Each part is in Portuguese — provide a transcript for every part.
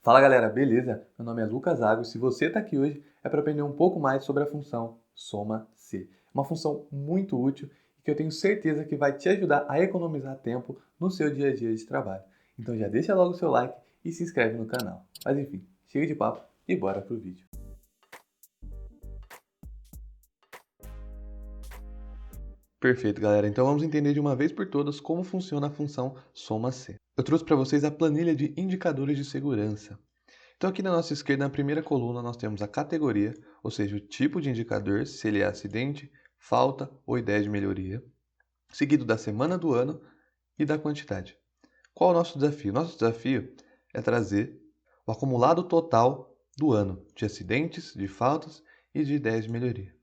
Fala galera, beleza? Meu nome é Lucas Água e se você está aqui hoje é para aprender um pouco mais sobre a função soma-se. Uma função muito útil e que eu tenho certeza que vai te ajudar a economizar tempo no seu dia a dia de trabalho. Então já deixa logo o seu like e se inscreve no canal. Mas enfim, chega de papo e bora pro vídeo. Perfeito, galera. Então vamos entender de uma vez por todas como funciona a função soma-se. Eu trouxe para vocês a planilha de indicadores de segurança. Então aqui na nossa esquerda, na primeira coluna, nós temos a categoria, ou seja, o tipo de indicador, se ele é acidente, falta ou ideia de melhoria, seguido da semana do ano e da quantidade. Qual é o nosso desafio? Nosso desafio é trazer o acumulado total do ano de acidentes, de faltas e de ideias de melhoria.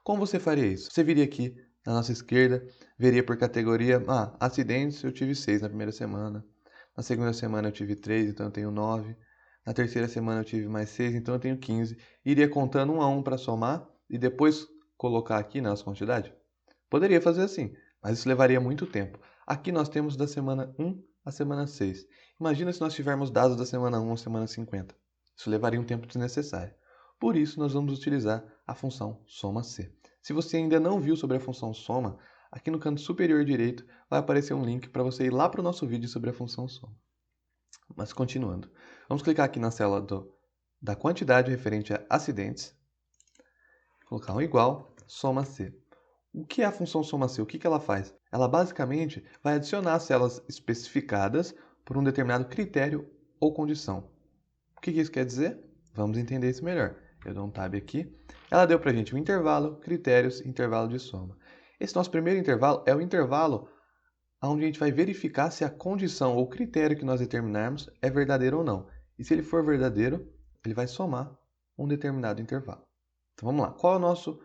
Como você faria isso? Você viria aqui na nossa esquerda, veria por categoria, acidentes eu tive 6 na primeira semana, na segunda semana eu tive 3, então eu tenho 9. Na terceira semana eu tive mais 6, então eu tenho 15. Iria contando um a um para somar e depois colocar aqui na nossa quantidade? Poderia fazer assim, mas isso levaria muito tempo. Aqui nós temos da semana 1 à semana 6. Imagina se nós tivermos dados da semana 1 à semana 50. Isso levaria um tempo desnecessário. Por isso, nós vamos utilizar a função soma-se. Se você ainda não viu sobre a função soma, aqui no canto superior direito vai aparecer um link para você ir lá para o nosso vídeo sobre a função soma. Mas continuando, vamos clicar aqui na célula da quantidade referente a acidentes, colocar um igual, soma-se. O que é a função soma-se? O que ela faz? Ela basicamente vai adicionar células especificadas por um determinado critério ou condição. O que isso quer dizer? Vamos entender isso melhor. Eu dou um tab aqui. Ela deu para a gente um intervalo, critérios, intervalo de soma. Esse nosso primeiro intervalo é o intervalo onde a gente vai verificar se a condição ou critério que nós determinarmos é verdadeiro ou não. E se ele for verdadeiro, ele vai somar um determinado intervalo. Então vamos lá. Qual é o nosso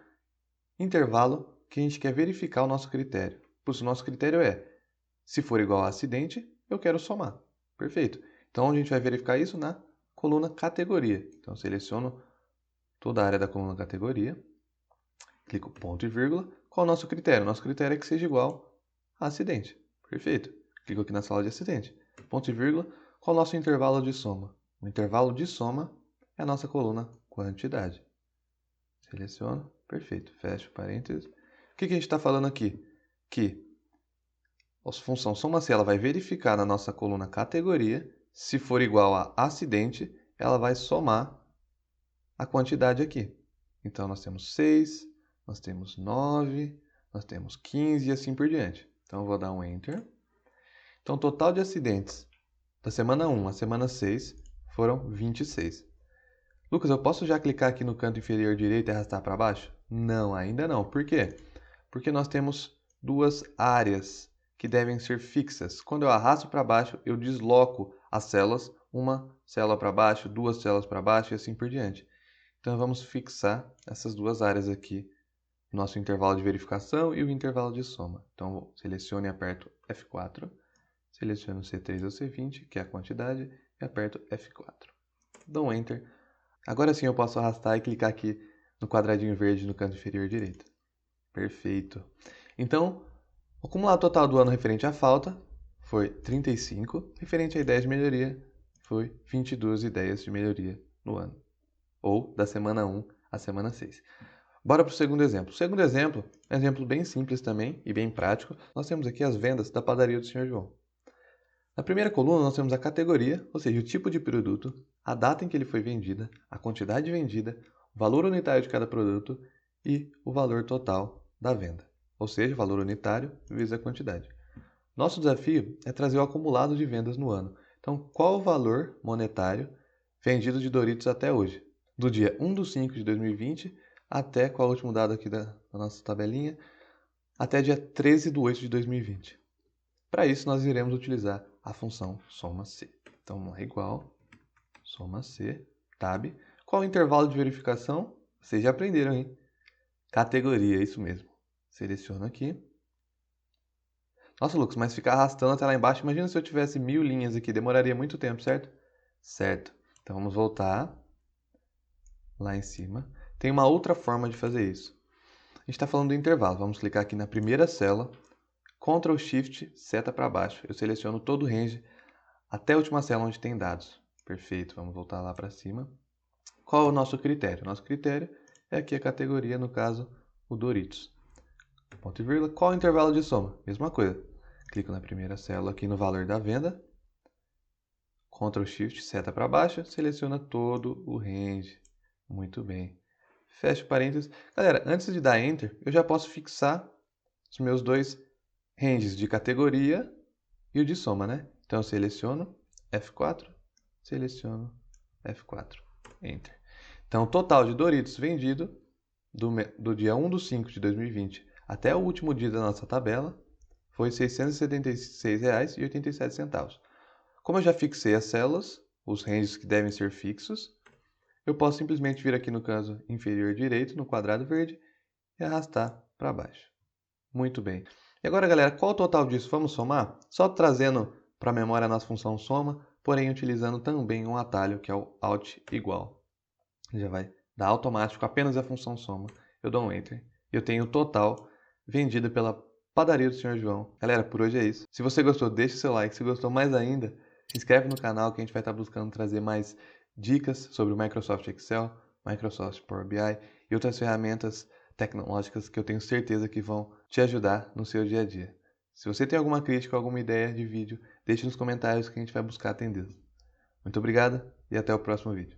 intervalo que a gente quer verificar o nosso critério? Pois o nosso critério é, se for igual a acidente, eu quero somar. Perfeito. Então onde a gente vai verificar isso? Na coluna categoria. Então seleciono toda a área da coluna categoria, clico ponto e vírgula. Qual é o nosso critério? Nosso critério é que seja igual a acidente. Perfeito. Clico aqui na sala de acidente. Ponto e vírgula. Qual é o nosso intervalo de soma? O intervalo de soma é a nossa coluna quantidade. Seleciono. Perfeito. Fecho parênteses. O que a gente está falando aqui? Que a função soma-se ela vai verificar na nossa coluna categoria. Se for igual a acidente, ela vai somar a quantidade aqui. Então, nós temos 6, nós temos 9, nós temos 15 e assim por diante. Então, eu vou dar um Enter. Então, o total de acidentes da semana 1 à semana 6 foram 26. Lucas, eu posso já clicar aqui no canto inferior direito e arrastar para baixo? Não, ainda não. Por quê? Porque nós temos duas áreas que devem ser fixas. Quando eu arrasto para baixo, eu desloco as células, uma célula para baixo, duas células para baixo e assim por diante. Então vamos fixar essas duas áreas aqui, nosso intervalo de verificação e o intervalo de soma. Então seleciono e aperto F4, seleciono C3 ou C20, que é a quantidade, e aperto F4. Dou um Enter. Agora sim eu posso arrastar e clicar aqui no quadradinho verde no canto inferior direito. Perfeito. Então, o acumulado total do ano referente à falta foi 35, referente à ideia de melhoria foi 22 ideias de melhoria no ano, ou da semana 1 à semana 6. Bora para o segundo exemplo. O segundo exemplo é um exemplo bem simples também e bem prático. Nós temos aqui as vendas da padaria do Sr. João. Na primeira coluna nós temos a categoria, ou seja, o tipo de produto, a data em que ele foi vendida, a quantidade vendida, o valor unitário de cada produto e o valor total da venda, ou seja, o valor unitário vezes a quantidade. Nosso desafio é trazer o acumulado de vendas no ano. Então, qual o valor monetário vendido de Doritos até hoje? Do dia 1/5 de 2020 até, qual é o último dado aqui da nossa tabelinha? Até dia 13/8 de 2020. Para isso, nós iremos utilizar a função soma-se. Então, vamos lá, igual, soma-se, tab. Qual o intervalo de verificação? Vocês já aprenderam, hein? Categoria, isso mesmo. Seleciono aqui. Nossa, Lucas, mas ficar arrastando até lá embaixo, imagina se eu tivesse 1000 linhas aqui, demoraria muito tempo, certo? Certo. Então, vamos voltar lá em cima. Tem uma outra forma de fazer isso. A gente está falando do intervalo. Vamos clicar aqui na primeira célula, Ctrl Shift, seta para baixo. Eu seleciono todo o range até a última célula onde tem dados. Perfeito, vamos voltar lá para cima. Qual é o nosso critério? Nosso critério é aqui a categoria, no caso, o Doritos. Ponto e vírgula. Qual o intervalo de soma? Mesma coisa. Clico na primeira célula aqui no valor da venda. Ctrl Shift, seta para baixo, seleciona todo o range. Muito bem. Fecho parênteses. Galera, antes de dar Enter, eu já posso fixar os meus dois ranges de categoria e o de soma, né? Então eu seleciono F4, seleciono F4, Enter. Então o total de Doritos vendido do dia 1/5 de 2020 até o último dia da nossa tabela foi R$ 676,87. Como eu já fixei as células, os ranges que devem ser fixos, eu posso simplesmente vir aqui no canto inferior direito, no quadrado verde, e arrastar para baixo. Muito bem. E agora, galera, qual o total disso? Vamos somar? Só trazendo para a memória a nossa função soma, porém utilizando também um atalho que é o Alt igual. Já vai dar automático apenas a função soma. Eu dou um Enter. E eu tenho o total vendido pela padaria do Senhor João. Galera, por hoje é isso. Se você gostou, deixe seu like. Se gostou mais ainda, se inscreve no canal que a gente vai estar buscando trazer mais dicas sobre o Microsoft Excel, Microsoft Power BI e outras ferramentas tecnológicas que eu tenho certeza que vão te ajudar no seu dia a dia. Se você tem alguma crítica, alguma ideia de vídeo, deixe nos comentários que a gente vai buscar atendê-los. Muito obrigado e até o próximo vídeo.